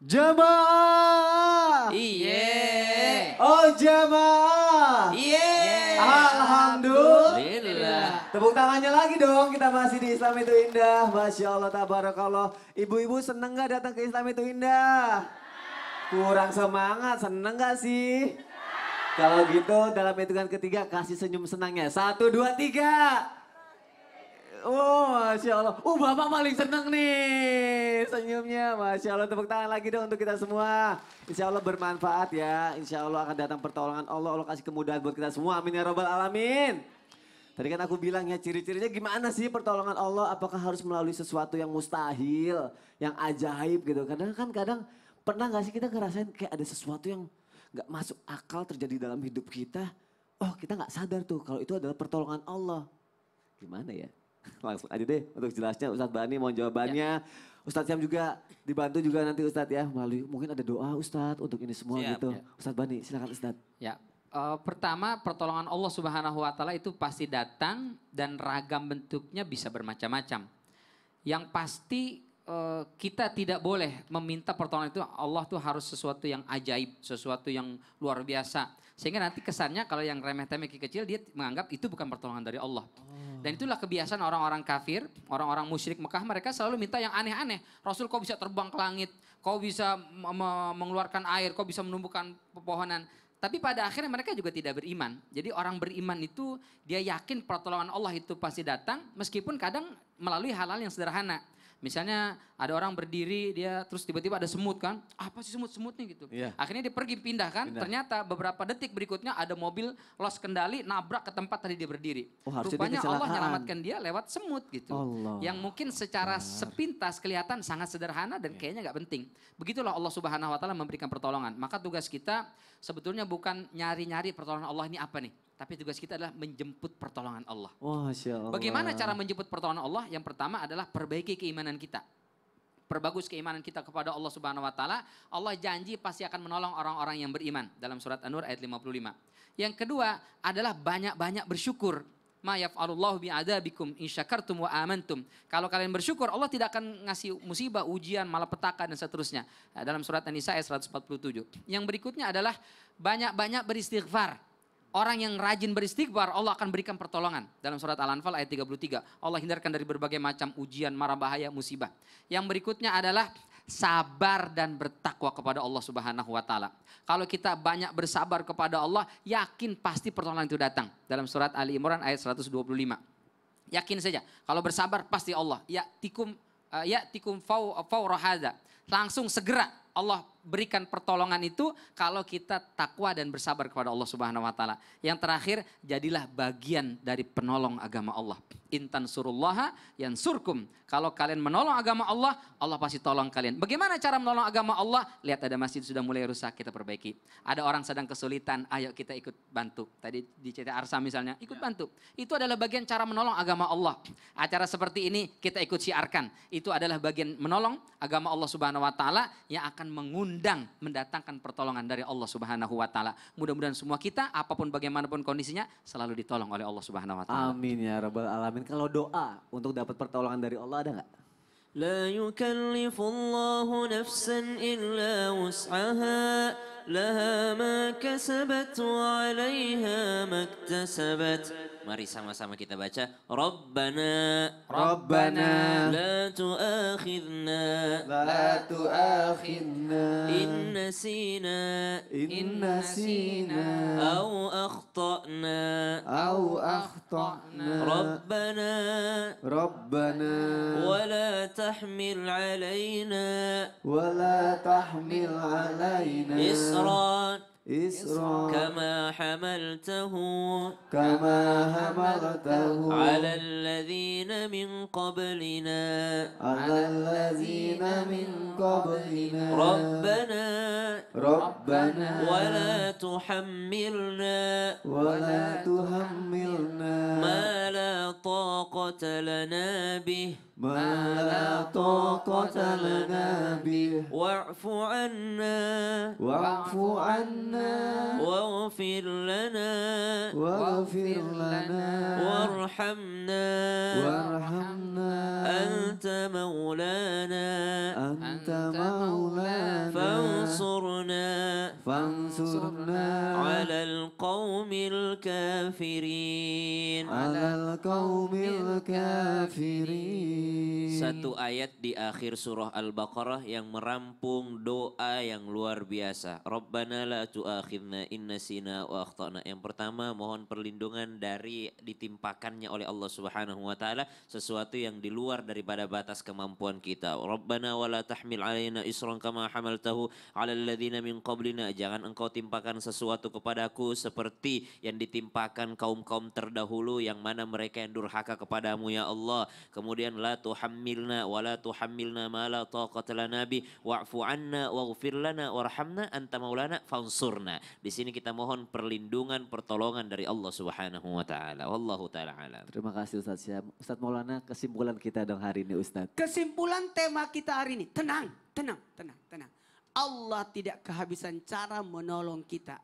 Jemaah. Iye. Oh jemaah. Iye. Alhamdulillah. Tepuk tangannya lagi dong, kita masih di Islam itu Indah. Masya Allah, tabarakallah. Ibu-ibu seneng gak datang ke Islam itu Indah? Kurang semangat, seneng gak sih? Kalau gitu dalam hitungan ketiga kasih senyum senangnya. 1, 2, 3. Oh Masya Allah. Bapak paling seneng nih senyumnya. Masya Allah, tepuk tangan lagi dong untuk kita semua. Insya Allah bermanfaat ya. Insya Allah akan datang pertolongan Allah. Allah kasih kemudahan buat kita semua. Amin ya robbal alamin. Tadi kan aku bilang ya ciri-cirinya gimana sih pertolongan Allah. Apakah harus melalui sesuatu yang mustahil, yang ajaib gitu. Kadang pernah gak sih kita ngerasain kayak ada sesuatu yang gak masuk akal terjadi dalam hidup kita. Oh kita gak sadar tuh kalau itu adalah pertolongan Allah. Gimana ya? Langsung aja deh untuk jelasnya Ustadz Bani mohon jawabannya. Ya. Ustadz Syam juga dibantu juga nanti Ustadz ya. Melalui mungkin ada doa Ustadz untuk ini semua gitu. Ya. Ustadz Bani silakan Ustadz. Ya. Pertama pertolongan Allah Subhanahu wa taala itu pasti datang dan ragam bentuknya bisa bermacam-macam. Yang pasti kita tidak boleh meminta pertolongan itu Allah tuh harus sesuatu yang ajaib, sesuatu yang luar biasa. Sehingga nanti kesannya kalau yang remeh-temeh kecil dia menganggap itu bukan pertolongan dari Allah. Dan itulah kebiasaan orang-orang kafir, orang-orang musyrik Mekah, mereka selalu minta yang aneh-aneh. Rasul kau bisa terbang ke langit, kau bisa mengeluarkan air, kau bisa menumbuhkan pepohonan. Tapi pada akhirnya mereka juga tidak beriman. Jadi orang beriman itu dia yakin pertolongan Allah itu pasti datang meskipun kadang melalui hal-hal yang sederhana. Misalnya ada orang berdiri dia terus tiba-tiba ada semut kan. Apa sih semut-semutnya gitu. Yeah. Akhirnya dia pergi pindah kan. Ternyata beberapa detik berikutnya ada mobil lost kendali nabrak ke tempat tadi dia berdiri. Rupanya Allah menyelamatkan dia lewat semut gitu. Allah. Yang mungkin secara sepintas kelihatan sangat sederhana dan kayaknya gak penting. Begitulah Allah Subhanahu wa taala memberikan pertolongan. Maka tugas kita sebetulnya bukan nyari-nyari pertolongan Allah ini apa nih. Tapi tugas kita adalah menjemput pertolongan Allah. Masya Allah. Bagaimana cara menjemput pertolongan Allah? Yang pertama adalah perbaiki keimanan kita. Perbagus keimanan kita kepada Allah Subhanahu wa taala. Allah janji pasti akan menolong orang-orang yang beriman dalam surat An-Nur ayat 55. Yang kedua adalah banyak-banyak bersyukur. Ma yaf'alullahu bi'adabikum in syakartum wa amantum. Kalau kalian bersyukur Allah tidak akan ngasih musibah, ujian, malapetaka dan seterusnya. Dalam surat An-Nisa ayat 147. Yang berikutnya adalah banyak-banyak beristighfar. Orang yang rajin beristighfar Allah akan berikan pertolongan. Dalam surat Al-Anfal ayat 33. Allah hindarkan dari berbagai macam ujian, mara bahaya, musibah. Yang berikutnya adalah sabar dan bertakwa kepada Allah Subhanahu wa taala. Kalau kita banyak bersabar kepada Allah, yakin pasti pertolongan itu datang. Dalam surat Ali Imran ayat 125. Yakin saja, kalau bersabar pasti Allah. Ya'tikum fawrahadza. Langsung segera Allah berikan pertolongan itu kalau kita takwa dan bersabar kepada Allah Subhanahu wa taala. Yang terakhir, jadilah bagian dari penolong agama Allah. Intan surullaha yansurkum. Kalau kalian menolong agama Allah, Allah pasti tolong kalian. Bagaimana cara menolong agama Allah? Lihat ada masjid sudah mulai rusak, kita perbaiki. Ada orang sedang kesulitan, ayo kita ikut bantu. Tadi di CT Arsa misalnya, ikut bantu. Itu adalah bagian cara menolong agama Allah. Acara seperti ini kita ikut siarkan. Itu adalah bagian menolong agama Allah Subhanahu wa taala yang akan mengundang, mendatangkan pertolongan dari Allah Subhanahu wa taala. Mudah-mudahan semua kita apapun bagaimanapun kondisinya selalu ditolong oleh Allah Subhanahu wa taala. Amin ya rabbal alamin. Kalau doa untuk dapat pertolongan dari Allah ada nggak? La yukallifullahu nafsan illa wus'aha laha ma kasabat wa 'alaiha maktasabat. Mari sama-sama kita baca. Rabbana la tu'akhidna in nasina aw akhtana Rabbana wa la tahmil 'alaina إسرا كما حملته على الذين من قبلنا ربنا ولا تحملنا ما لا طاقة لنا به واعف عنا واغفر لنا وارحمنا أنت مولانا على القوم الكافرين. Alal qaumil kafirin. Satu ayat di akhir surah Al-Baqarah yang merampung doa yang luar biasa. Rabbana la tu'akhidna in nasina wa akhtana. Yang pertama mohon perlindungan dari ditimpakannya oleh Allah Subhanahu wa taala sesuatu yang di luar daripada batas kemampuan kita. Rabbana wa la tahmil alaina isran kama hamaltahu 'alal ladzina min qablina. Jangan engkau timpakan sesuatu kepadaku seperti yang ditimpakan kaum-kaum terdahulu yang mana mereka yang durhaka kepadamu ya Allah. Kemudian la tuhammilna wa la tuhammilna ma la taqata lana bi wa'fu 'anna waghfir lana warhamna anta maulana fansurna. Di sini kita mohon perlindungan, pertolongan dari Allah Subhanahu wa taala. Wallahu taala alam. Terima kasih Ustaz Syam. Ustaz Maulana, kesimpulan kita dong hari ini Ustaz. Kesimpulan tema kita hari ini, tenang. Allah tidak kehabisan cara menolong kita.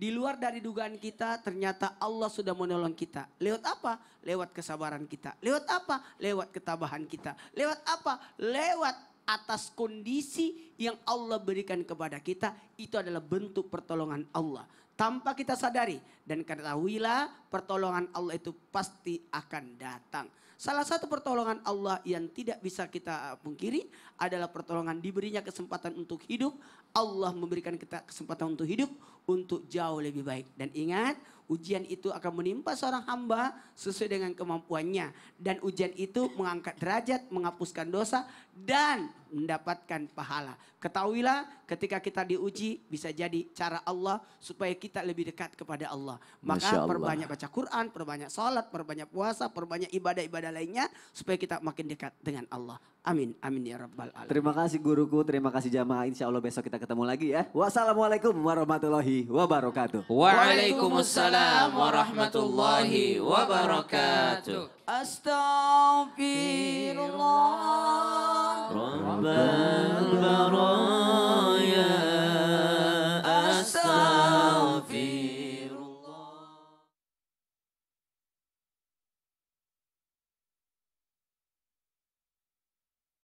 Di luar dari dugaan kita, ternyata Allah sudah menolong kita. Lewat apa? Lewat kesabaran kita. Lewat apa? Lewat ketabahan kita. Lewat apa? Lewat atas kondisi yang Allah berikan kepada kita. Itu adalah bentuk pertolongan Allah. Tanpa kita sadari. Dan ketahuilah pertolongan Allah itu pasti akan datang. Salah satu pertolongan Allah yang tidak bisa kita pungkiri adalah pertolongan diberinya kesempatan untuk hidup. Allah memberikan kita kesempatan untuk hidup untuk jauh lebih baik. Dan ingat, ujian itu akan menimpa seorang hamba sesuai dengan kemampuannya. Dan ujian itu mengangkat derajat, menghapuskan dosa, dan mendapatkan pahala. Ketahuilah ketika kita diuji bisa jadi cara Allah supaya kita lebih dekat kepada Allah. Masya Maka Allah. perbanyak baca Quran, perbanyak sholat, perbanyak puasa, perbanyak ibadah-ibadah lainnya. Supaya kita makin dekat dengan Allah. Amin, amin ya rabbal alamin. Terima kasih guruku, terima kasih jamaah. Insya Allah besok kita ketemu lagi ya. Wassalamualaikum warahmatullahi wabarakatuh. Waalaikumsalam warahmatullahi wabarakatuh. Astaghfirullah. Rabbana